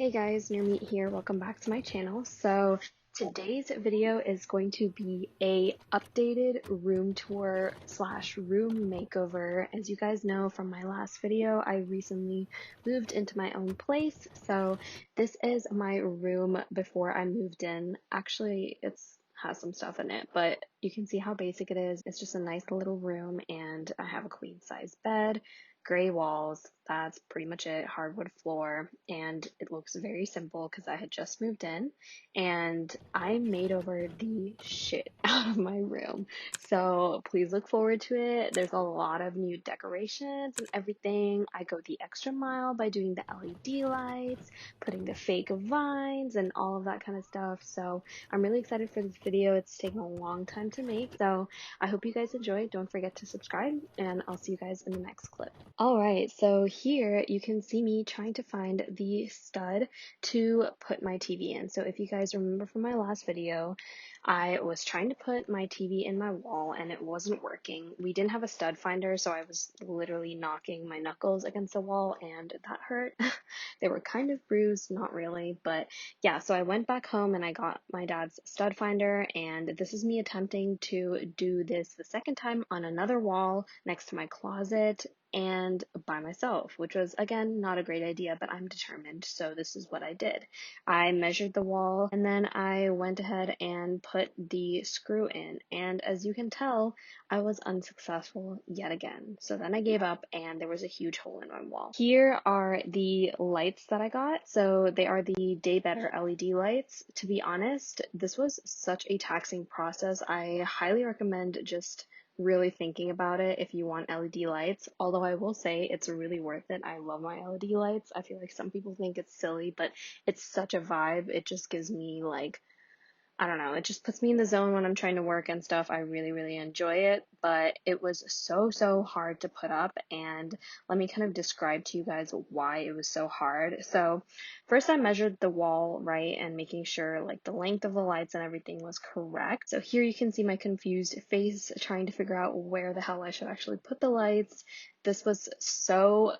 Hey guys, Near Meat here. Welcome back to my channel. So today's video is going to be a updated room tour slash room makeover. As you guys know from my last video, I recently moved into my own place. So this is my room before I moved in. Actually, it's has some stuff in it, but you can see how basic it is. It's just a nice little room, and I have a queen size bed, gray walls. That's pretty much it. Hardwood floor, and it looks very simple because I had just moved in and I made over the shit out of my room. So please look forward to it. There's a lot of new decorations and everything. I go the extra mile by doing the LED lights, putting the fake vines and all of that kind of stuff. So I'm really excited for this video. It's taken a long time to make. So I hope you guys enjoy. Don't forget to subscribe, and I'll see you guys in the next clip. Alright, so here you can see me trying to find the stud to put my TV in. So if you guys remember from my last video, I was trying to put my TV in my wall and it wasn't working. We didn't have a stud finder, so I was literally knocking my knuckles against the wall and that hurt. They were kind of bruised, not really, but yeah, so I went back home and I got my dad's stud finder, and this is me attempting to do this the second time on another wall next to my closet and by myself, which was again not a great idea, but I'm determined, so this is what I did. I measured the wall and then I went ahead and put the screw in, and as you can tell, I was unsuccessful yet again. So then I gave up and there was a huge hole in my wall. Here are the lights that I got. So they are the Day Better LED lights. To be honest, this was such a taxing process. I highly recommend just really thinking about it if you want LED lights, although I will say it's really worth it. I love my LED lights. I feel like some people think it's silly, but it's such a vibe. It just gives me like, I don't know, it just puts me in the zone when I'm trying to work and stuff. I really, really enjoy it, but it was so hard to put up, and let me kind of describe to you guys why it was so hard. So first I measured the wall, right, and making sure like the length of the lights and everything was correct. So here you can see my confused face trying to figure out where the hell I should actually put the lights. This was so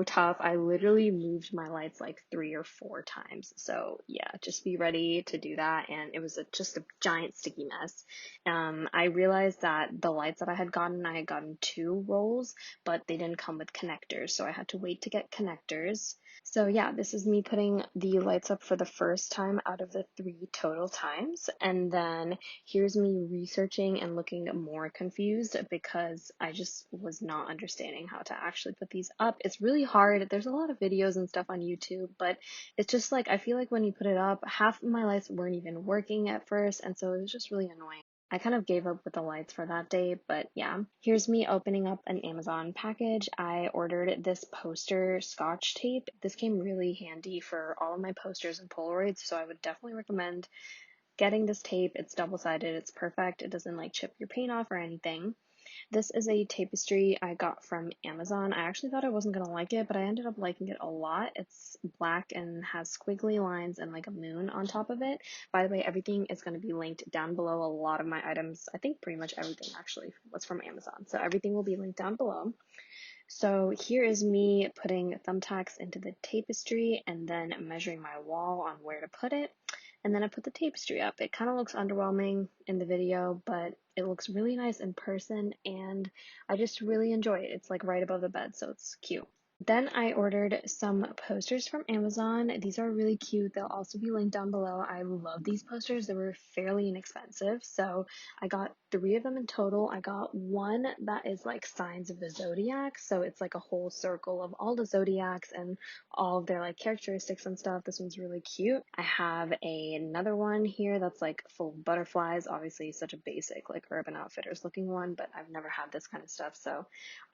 tough. I literally moved my lights like 3 or 4 times. So yeah, just be ready to do that. And it was just a giant sticky mess. I realized that the lights that I had gotten 2 rolls, but they didn't come with connectors. So I had to wait to get connectors. So yeah, this is me putting the lights up for the first time out of the 3 total times. And then here's me researching and looking more confused because I just was not understanding how to actually put these up. It's really hard. There's a lot of videos and stuff on YouTube, but it's just like, I feel like when you put it up, half of my lights weren't even working at first, and so it was just really annoying. I kind of gave up with the lights for that day, but yeah. Here's me opening up an Amazon package. I ordered this poster scotch tape. This came really handy for all of my posters and Polaroids, so I would definitely recommend getting this tape. It's double-sided, it's perfect. It doesn't like chip your paint off or anything. This is a tapestry I got from Amazon. I actually thought I wasn't going to like it, but I ended up liking it a lot. It's black and has squiggly lines and like a moon on top of it. By the way, everything is going to be linked down below. A lot of my items, I think pretty much everything actually was from Amazon. So everything will be linked down below. So here is me putting thumbtacks into the tapestry and then measuring my wall on where to put it. And then I put the tapestry up. It kind of looks underwhelming in the video, but it looks really nice in person, and I just really enjoy it. It's like right above the bed, so it's cute. Then I ordered some posters from Amazon. These are really cute. They'll also be linked down below. I love these posters. They were fairly inexpensive, so I got 3 of them in total. I got one that is like signs of the zodiac, so it's like a whole circle of all the zodiacs and all of their like characteristics and stuff. This one's really cute. I have another one here that's like full of butterflies. Obviously such a basic like Urban Outfitters looking one, but I've never had this kind of stuff, so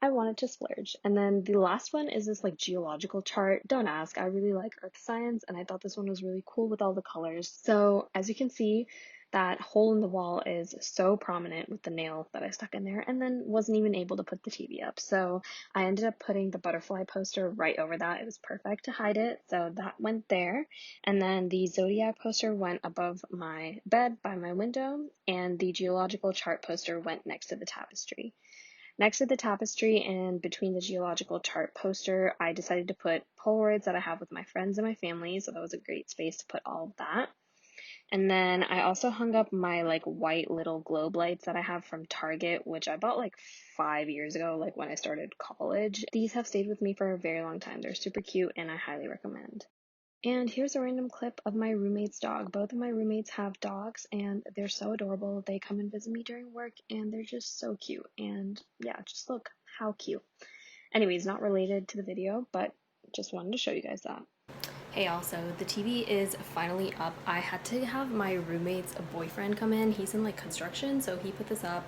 I wanted to splurge. And then the last one is this like geological chart. Don't ask, I really like earth science, and I thought this one was really cool with all the colors. So as you can see, that hole in the wall is so prominent with the nail that I stuck in there, and then wasn't even able to put the TV up. So I ended up putting the butterfly poster right over that. It was perfect to hide it, so that went there. And then the zodiac poster went above my bed by my window, and the geological chart poster went next to the tapestry. Next to the tapestry and between the geological chart poster, I decided to put Polaroids that I have with my friends and my family, so that was a great space to put all of that. And then I also hung up my like white little globe lights that I have from Target, which I bought like 5 years ago, like when I started college. These have stayed with me for a very long time. They're super cute and I highly recommend. And here's a random clip of my roommate's dog. Both of my roommates have dogs and they're so adorable. They come and visit me during work and they're just so cute. And yeah, just look how cute. Anyways, not related to the video, but just wanted to show you guys that. Hey, also, the TV is finally up. I had to have my roommate's boyfriend come in. He's in like construction, so he put this up.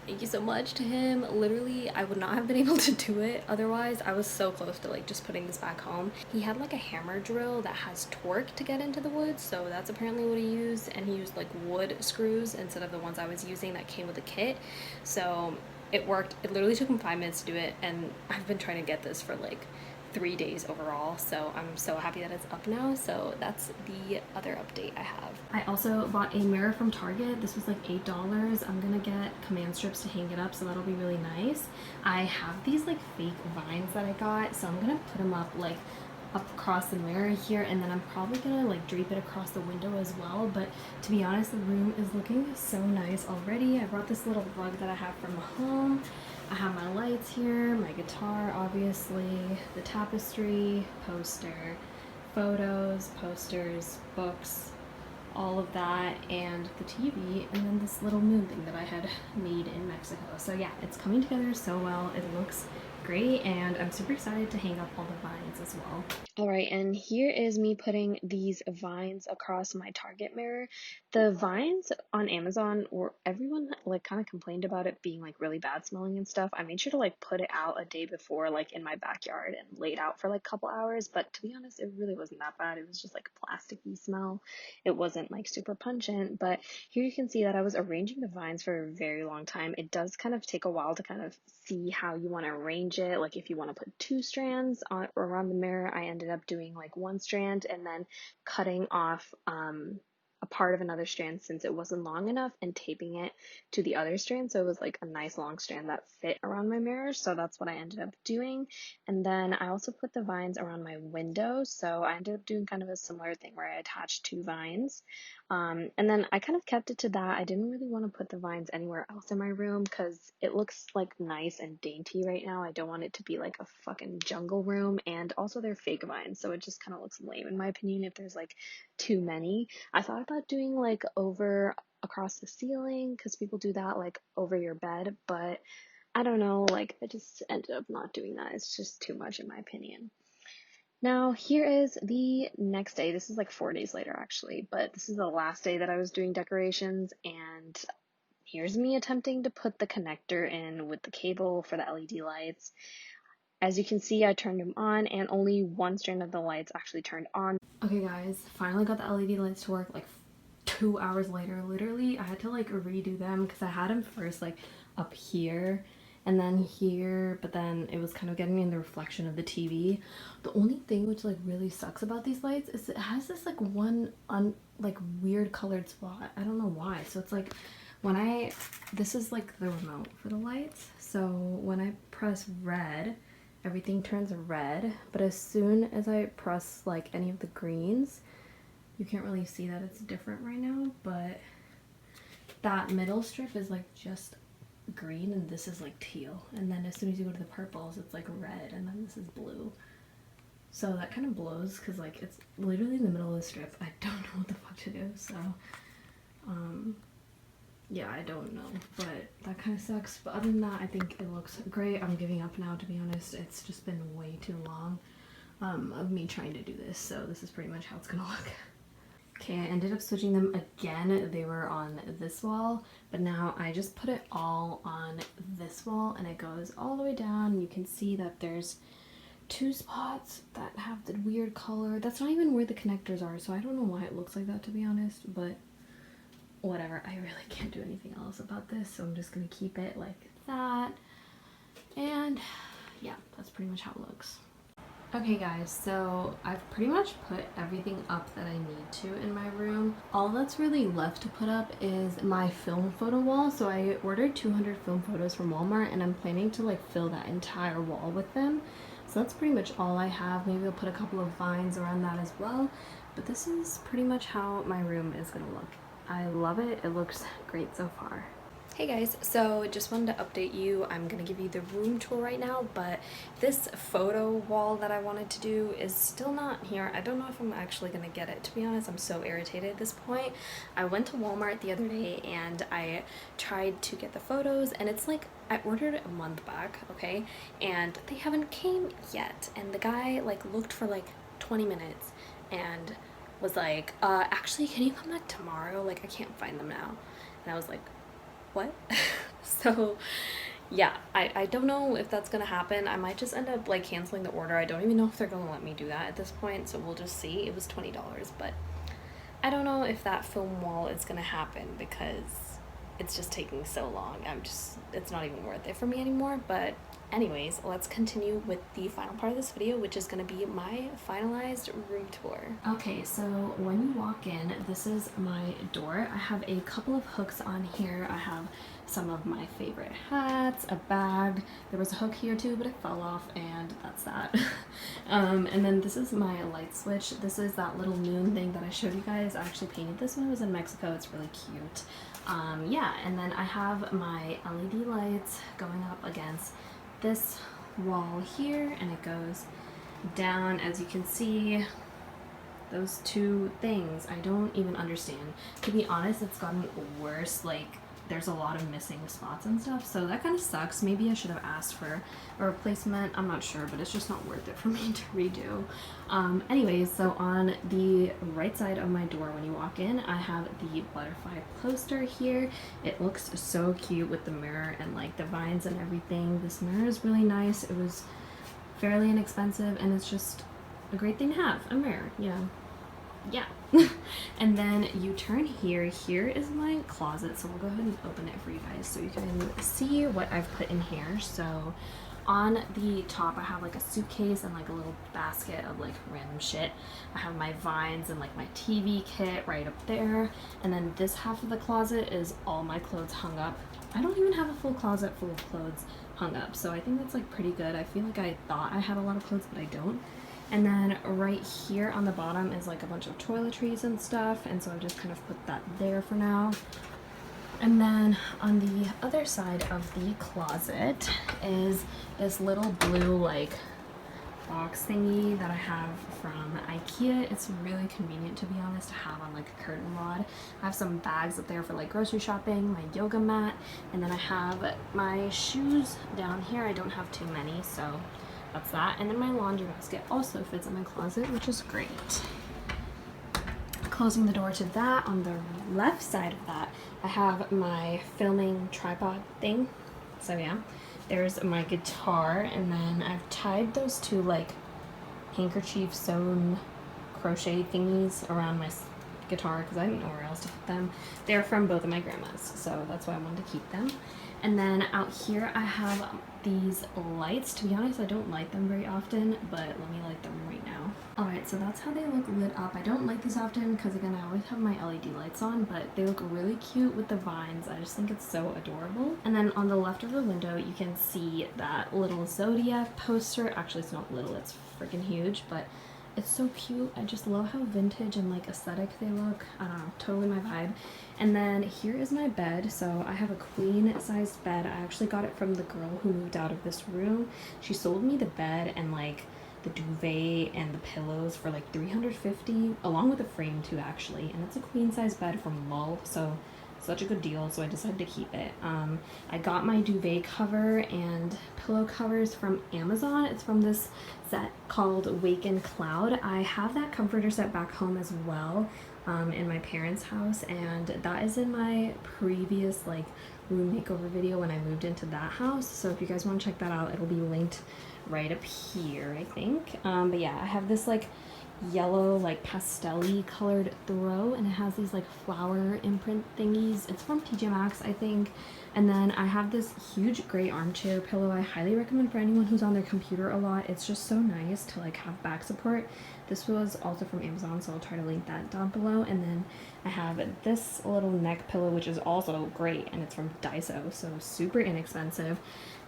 Thank you so much to him. Literally, I would not have been able to do it otherwise. I was so close to like just putting this back home. He had like a hammer drill that has torque to get into the wood, so that's apparently what he used. And he used like wood screws instead of the ones I was using that came with the kit. So it worked. It literally took him 5 minutes to do it, and I've been trying to get this for like 3 days overall, so I'm so happy that it's up now. So that's the other update I have. I also bought a mirror from Target. This was like $8. I'm gonna get command strips to hang it up, so that'll be really nice. I have these like fake vines that I got, so I'm gonna put them up like up across the mirror here, and then I'm probably gonna like drape it across the window as well. But to be honest, the room is looking so nice already. I brought this little rug that I have from home. I have my lights here, my guitar, obviously, the tapestry, poster, photos, posters, books, all of that, and the TV, and then this little moon thing that I had made in Mexico. So yeah, it's coming together so well. It looks great, and I'm super excited to hang up all the vines as well. Alright, and here is me putting these vines across my Target mirror. The vines on Amazon, or everyone like kind of complained about it being like really bad smelling and stuff. I made sure to like put it out a day before, like in my backyard, and laid out for like a couple hours, but to be honest, it really wasn't that bad. It was just like a plasticky smell. It wasn't like super pungent, but here you can see that I was arranging the vines for a very long time. It does kind of take a while to kind of see how you want to arrange it. Like if you want to put 2 strands on around the mirror, I ended up doing like 1 strand and then cutting off a part of another strand since it wasn't long enough and taping it to the other strand, so it was like a nice long strand that fit around my mirror. So that's what I ended up doing. And then I also put the vines around my window, so I ended up doing kind of a similar thing where I attached 2 vines. And then I kind of kept it to that. I didn't really want to put the vines anywhere else in my room because it looks like nice and dainty right now. I don't want it to be like a fucking jungle room, and also they're fake vines, so it just kind of looks lame in my opinion if there's like too many. I thought about doing like over across the ceiling because people do that like over your bed, but I don't know, like I just ended up not doing that. It's just too much in my opinion. Now, here is the next day. This is like 4 days later, actually, but this is the last day that I was doing decorations, and here's me attempting to put the connector in with the cable for the LED lights. As you can see, I turned them on, and only 1 strand of the lights actually turned on. Okay guys, finally got the LED lights to work like 2 hours later. Literally, I had to like redo them because I had them first like up here and then here, but then it was kind of getting in the reflection of the TV. The only thing which like really sucks about these lights is it has this like one like weird colored spot. I don't know why. So it's like when this is like the remote for the lights. So when I press red, everything turns red, but as soon as I press like any of the greens, you can't really see that it's different right now, but that middle strip is like just green and this is like teal, and then as soon as you go to the purples it's like red, and then this is blue. So that kind of blows because like it's literally in the middle of the strip. I don't know what the fuck to do, so yeah, I don't know, but that kind of sucks. But other than that, I think it looks great. I'm giving up now, to be honest. It's just been way too long of me trying to do this, so this is pretty much how it's gonna look. Okay, I ended up switching them again. They were on this wall, but now I just put it all on this wall, and it goes all the way down. You can see that there's 2 spots that have the weird color. That's not even where the connectors are, so I don't know why it looks like that, to be honest, but whatever. I really can't do anything else about this, so I'm just gonna keep it like that. And yeah, that's pretty much how it looks. Okay guys, so I've pretty much put everything up that I need to in my room. All that's really left to put up is my film photo wall. So I ordered 200 film photos from Walmart and I'm planning to like fill that entire wall with them. So that's pretty much all I have. Maybe I'll put a couple of vines around that as well. But this is pretty much how my room is gonna look. I love it. It looks great so far. Hey guys, so just wanted to update you. I'm gonna give you the room tour right now, but this photo wall that I wanted to do is still not here. I don't know if I'm actually gonna get it. To be honest, I'm so irritated at this point. I went to Walmart the other day and I tried to get the photos, and it's like I ordered a month back, okay? And they haven't came yet. And the guy like looked for like 20 minutes and was like, actually, can you come back tomorrow? Like, I can't find them now. And I was like, what? So yeah, I don't know if that's gonna happen. I might just end up like canceling the order. I don't even know if they're gonna let me do that at this point, so we'll just see. It was $20, but I don't know if that film wall is gonna happen because it's just taking so long. It's not even worth it for me anymore. But anyways, let's continue with the final part of this video, which is going to be my finalized room tour. Okay, so when you walk in, this is my door. I have a couple of hooks on here. I have some of my favorite hats, a bag. There was a hook here too, but it fell off, and that's that. And then this is my light switch. This is that little moon thing that I showed you guys. I actually painted this when I was in Mexico. It's really cute. Yeah, and then I have my LED lights going up against this wall here, and it goes down. As you can see, those two things, I don't even understand. To be honest, it's gotten worse. Like, there's a lot of missing spots and stuff, so that kind of sucks. Maybe I should have asked for a replacement. I'm not sure, but it's just not worth it for me to redo. Anyways, so on the right side of my door when you walk in, I have the butterfly poster here. It looks so cute with the mirror and like the vines and everything. This mirror is really nice. It was fairly inexpensive, and it's just a great thing to have, a mirror, you know. Yeah. And then you turn here. Here is my closet, so we'll go ahead and open it for you guys so you can see what I've put in here. So on the top, I have like a suitcase and like a little basket of like random shit. I have my vines and like my TV kit right up there. And then this half of the closet is all my clothes hung up. I don't even have a full closet full of clothes hung up, so I think that's like pretty good. I feel like I thought I had a lot of clothes, but I don't. And then right here on the bottom is like a bunch of toiletries and stuff, and so I just kind of put that there for now. And then on the other side of the closet is this little blue like box thingy that I have from IKEA. It's really convenient, to be honest, to have on like a curtain rod. I have some bags up there for like grocery shopping, my yoga mat, and then I have my shoes down here. I don't have too many, so that's that. And then my laundry basket also fits in my closet, which is great. Closing the door to that, on the left side of that, I have my filming tripod thing. So yeah, there's my guitar, and then I've tied those two like handkerchief sewn crochet thingies around my guitar because I didn't know where else to put them. They're from both of my grandmas, so that's why I wanted to keep them. And then out here I have these lights. To be honest, I don't light them very often, but let me light them right now. Alright, so that's how they look lit up. I don't light these often because, again, I always have my LED lights on, but they look really cute with the vines. I just think it's so adorable. And then on the left of the window, you can see that little Zodiac poster. Actually, it's not little, it's freaking huge, but it's so cute. I just love how vintage and like aesthetic they look. I don't know, totally my vibe. And then here is my bed. So I have a queen sized bed. I actually got it from the girl who moved out of this room. She sold me the bed and like the duvet and the pillows for like $350, along with a frame too, actually. And it's a queen size bed from Mull, so such a good deal, so I decided to keep it. I got my duvet cover and pillow covers from Amazon. It's from this set called Awaken Cloud. I have that comforter set back home as well, in my parents' house, and that is in my previous like room makeover video when I moved into that house. So if you guys want to check that out, it'll be linked right up here, I think. But yeah, I have this like yellow, like pastel-y colored throw, and it has these like flower imprint thingies. It's from TJ Maxx, I think. And then I have this huge gray armchair pillow. I highly recommend for anyone who's on their computer a lot. It's just so nice to like have back support. This was also from Amazon, so I'll try to link that down below. And then I have this little neck pillow, which is also great, and it's from Daiso, so super inexpensive.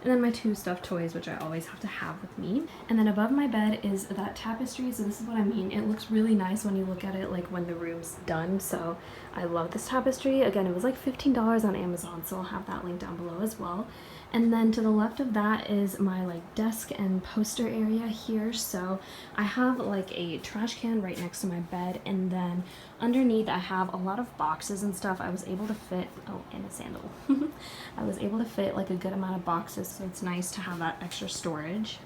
And then my 2 stuffed toys, which I always have to have with me. And then above my bed is that tapestry, so this is what I mean. It looks really nice when you look at it like when the room's done, so I love this tapestry. Again, it was like $15 on Amazon, so I'll have that link down below as well. And then to the left of that is my like desk and poster area here. So I have like a trash can right next to my bed, and then underneath I have a lot of boxes and stuff. I was able to fit, oh, and a sandal. I was able to fit like a good amount of boxes, so it's nice to have that extra storage.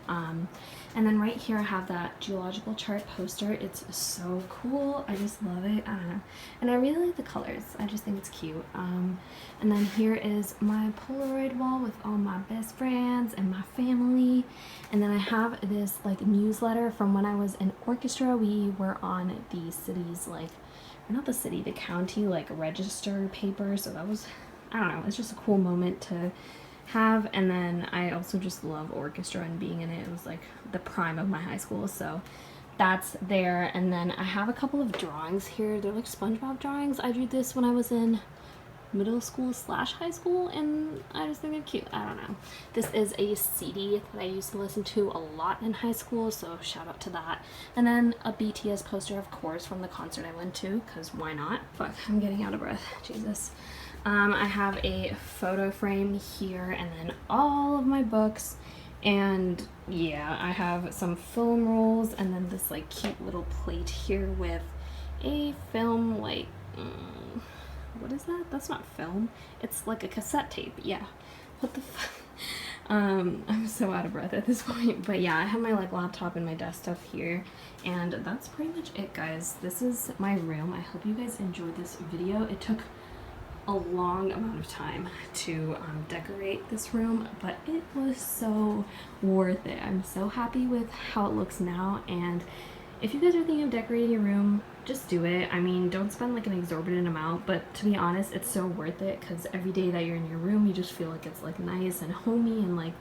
And then right here I have that geological chart poster. It's so cool. I just love it. I don't know. And I really like the colors. I just think it's cute. And then here is my Polaroid wall with all my best friends and my family. And then I have this like newsletter from when I was in orchestra. We were on the city's like, or not the city, the county like register paper. So that was, I don't know, it's just a cool moment to have. And then I also just love orchestra and being in it. It was like the prime of my high school, so that's there. And then I have a couple of drawings here. They're like SpongeBob drawings. I drew this when I was in middle school / high school, and I just think they're cute. I don't know. This is a CD that I used to listen to a lot in high school, so shout out to that. And then a BTS poster, of course, from the concert I went to, because why not? Fuck, I'm getting out of breath. Jesus. I have a photo frame here, and then all of my books, and yeah, I have some film rolls, and then this like cute little plate here with a film, like what is that? That's not film. It's like a cassette tape. Yeah. What the fuck? I'm so out of breath at this point. But yeah, I have my like laptop and my desk stuff here. And that's pretty much it, guys. This is my room. I hope you guys enjoyed this video. It took a long amount of time to decorate this room, but it was so worth it. I'm so happy with how it looks now, and if you guys are thinking of decorating your room, just do it. I mean, don't spend like an exorbitant amount, but to be honest, it's so worth it, because every day that you're in your room, you just feel like it's like nice and homey and like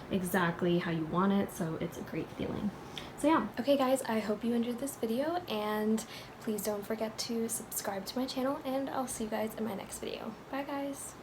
exactly how you want it, so it's a great feeling. So yeah. Okay guys, I hope you enjoyed this video, and please don't forget to subscribe to my channel, and I'll see you guys in my next video. Bye guys!